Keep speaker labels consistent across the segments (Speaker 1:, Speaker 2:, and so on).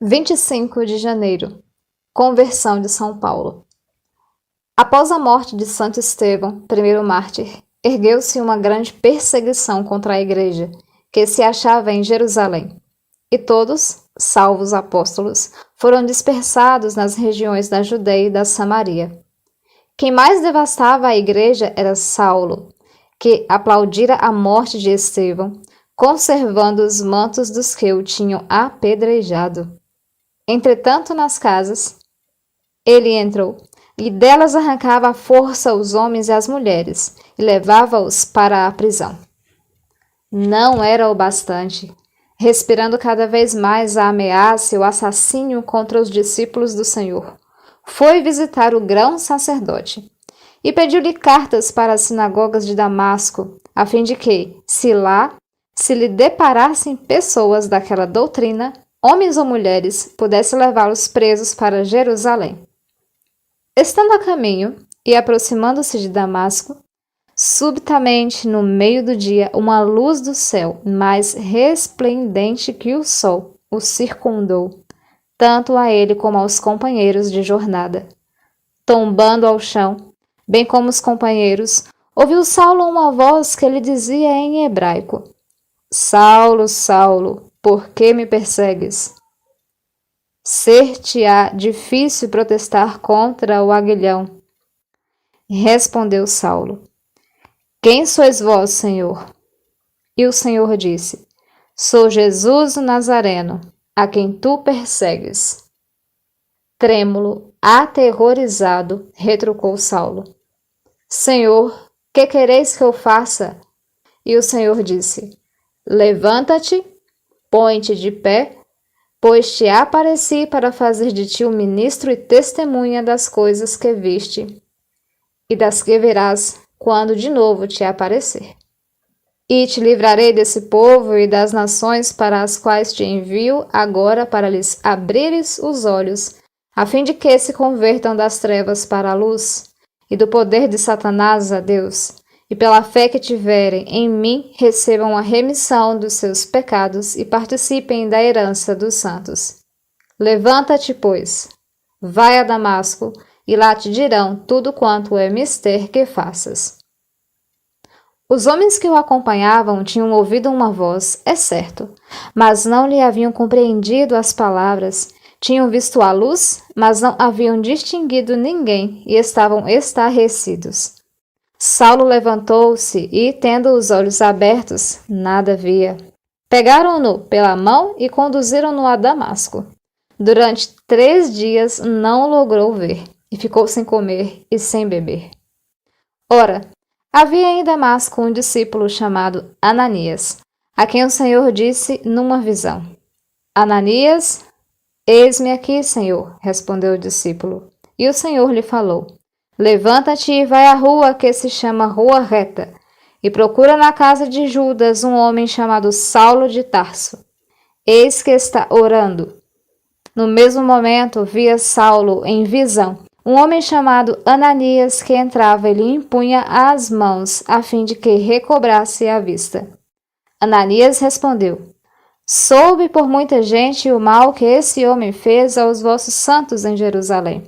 Speaker 1: 25 de janeiro. Conversão de São Paulo. Após a morte de Santo Estevão, primeiro mártir, ergueu-se uma grande perseguição contra a igreja, que se achava em Jerusalém. E todos, salvo os apóstolos, foram dispersados nas regiões da Judeia e da Samaria. Quem mais devastava a igreja era Saulo, que aplaudira a morte de Estevão, conservando os mantos dos que o tinham apedrejado. Entretanto, nas casas, ele entrou, e delas arrancava à força os homens e as mulheres, e levava-os para a prisão. Não era o bastante. Respirando cada vez mais a ameaça e o assassínio contra os discípulos do Senhor, foi visitar o grão-sacerdote, e pediu-lhe cartas para as sinagogas de Damasco, a fim de que, se lhe deparassem pessoas daquela doutrina, homens ou mulheres, pudesse levá-los presos para Jerusalém. Estando a caminho e aproximando-se de Damasco, subitamente, no meio do dia, uma luz do céu, mais resplendente que o sol, o circundou, tanto a ele como aos companheiros de jornada. Tombando ao chão, bem como os companheiros, ouviu Saulo uma voz que lhe dizia em hebraico: Saulo, Saulo, por que me persegues? Ser-te-á difícil protestar contra o aguilhão. Respondeu Saulo: Quem sois vós, Senhor? E o Senhor disse: Sou Jesus o Nazareno, a quem tu persegues. Trêmulo, aterrorizado, retrucou Saulo: Senhor, que quereis que eu faça? E o Senhor disse: Levanta-te, põe-te de pé, pois te apareci para fazer de ti um ministro e testemunha das coisas que viste e das que verás quando de novo te aparecer. E te livrarei desse povo e das nações para as quais te envio agora para lhes abrires os olhos, a fim de que se convertam das trevas para a luz e do poder de Satanás a Deus, e pela fé que tiverem em mim recebam a remissão dos seus pecados e participem da herança dos santos. Levanta-te, pois, vai a Damasco, e lá te dirão tudo quanto é mister que faças. Os homens que o acompanhavam tinham ouvido uma voz, é certo, mas não lhe haviam compreendido as palavras, tinham visto a luz, mas não haviam distinguido ninguém e estavam estarrecidos. Saulo levantou-se e, tendo os olhos abertos, nada via. Pegaram-no pela mão e conduziram-no a Damasco. Durante 3 dias não logrou ver, e ficou sem comer e sem beber. Ora, havia em Damasco um discípulo chamado Ananias, a quem o Senhor disse numa visão: Ananias, eis-me aqui, Senhor, respondeu o discípulo. E o Senhor lhe falou: Levanta-te e vai à rua que se chama Rua Reta, e procura na casa de Judas um homem chamado Saulo de Tarso. Eis que está orando. No mesmo momento via Saulo em visão um homem chamado Ananias que entrava e lhe impunha as mãos a fim de que recobrasse a vista. Ananias respondeu: Soube por muita gente o mal que esse homem fez aos vossos santos em Jerusalém.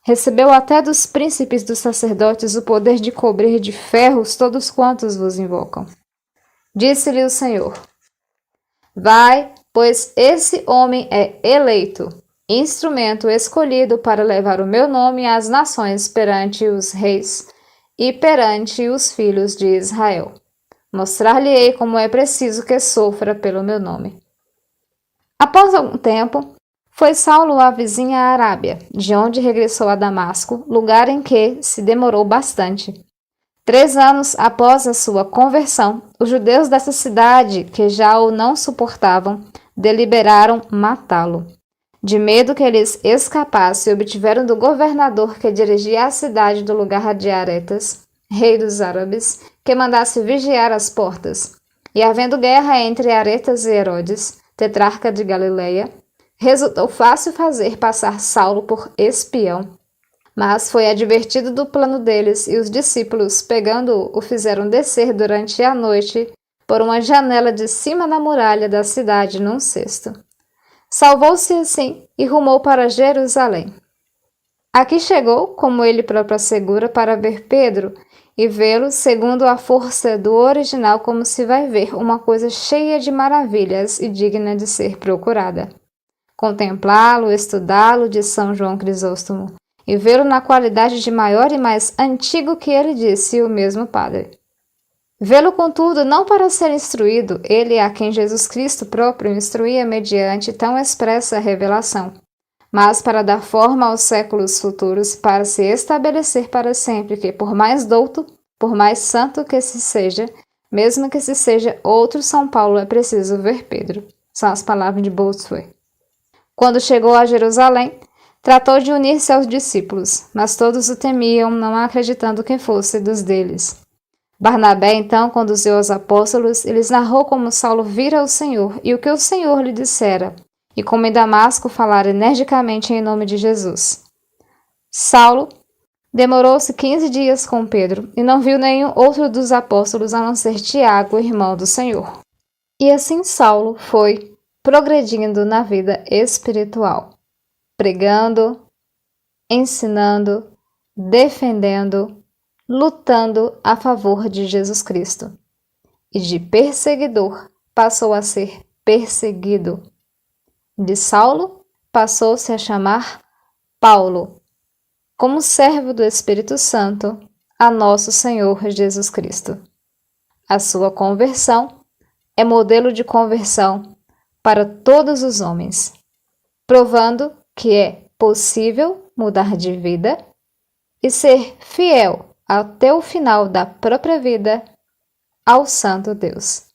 Speaker 1: Recebeu até dos príncipes dos sacerdotes o poder de cobrir de ferros todos quantos vos invocam. Disse-lhe o Senhor: Vai, pois esse homem é eleito, instrumento escolhido para levar o meu nome às nações perante os reis e perante os filhos de Israel. Mostrar-lhe-ei como é preciso que sofra pelo meu nome. Após algum tempo, foi Saulo à vizinha Arábia, de onde regressou a Damasco, lugar em que se demorou bastante. 3 anos após a sua conversão, os judeus dessa cidade, que já o não suportavam, deliberaram matá-lo. De medo que eles escapassem, obtiveram do governador que dirigia a cidade do lugar de Aretas, rei dos árabes, que mandasse vigiar as portas. E havendo guerra entre Aretas e Herodes, tetrarca de Galileia, resultou fácil fazer passar Saulo por espião. Mas foi advertido do plano deles e os discípulos, pegando-o, o fizeram descer durante a noite por uma janela de cima da muralha da cidade num cesto. Salvou-se assim e rumou para Jerusalém. Aqui chegou, como ele próprio assegura, para ver Pedro e vê-lo segundo a força do original, como se vai ver uma coisa cheia de maravilhas e digna de ser procurada. Contemplá-lo, estudá-lo, de São João Crisóstomo, e vê-lo na qualidade de maior e mais antigo que ele disse, o mesmo Padre. Vê-lo, contudo, não para ser instruído, ele a quem Jesus Cristo próprio instruía mediante tão expressa revelação, mas para dar forma aos séculos futuros, para se estabelecer para sempre que, por mais douto, por mais santo que se seja, mesmo que se seja outro São Paulo, é preciso ver Pedro. São as palavras de Bossuet. Quando chegou a Jerusalém, tratou de unir-se aos discípulos, mas todos o temiam, não acreditando que fosse dos deles. Barnabé então conduziu os apóstolos e lhes narrou como Saulo vira o Senhor e o que o Senhor lhe dissera, e como em Damasco falara energicamente em nome de Jesus. Saulo demorou-se 15 dias com Pedro e não viu nenhum outro dos apóstolos a não ser Tiago, irmão do Senhor. E assim Saulo foi progredindo na vida espiritual, pregando, ensinando, defendendo, lutando a favor de Jesus Cristo. E de perseguidor passou a ser perseguido. De Saulo passou-se a chamar Paulo, como servo do Espírito Santo, a nosso Senhor Jesus Cristo. A sua conversão é modelo de conversão para todos os homens, provando que é possível mudar de vida e ser fiel até o final da própria vida ao Santo Deus.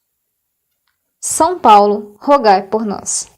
Speaker 1: São Paulo, rogai por nós.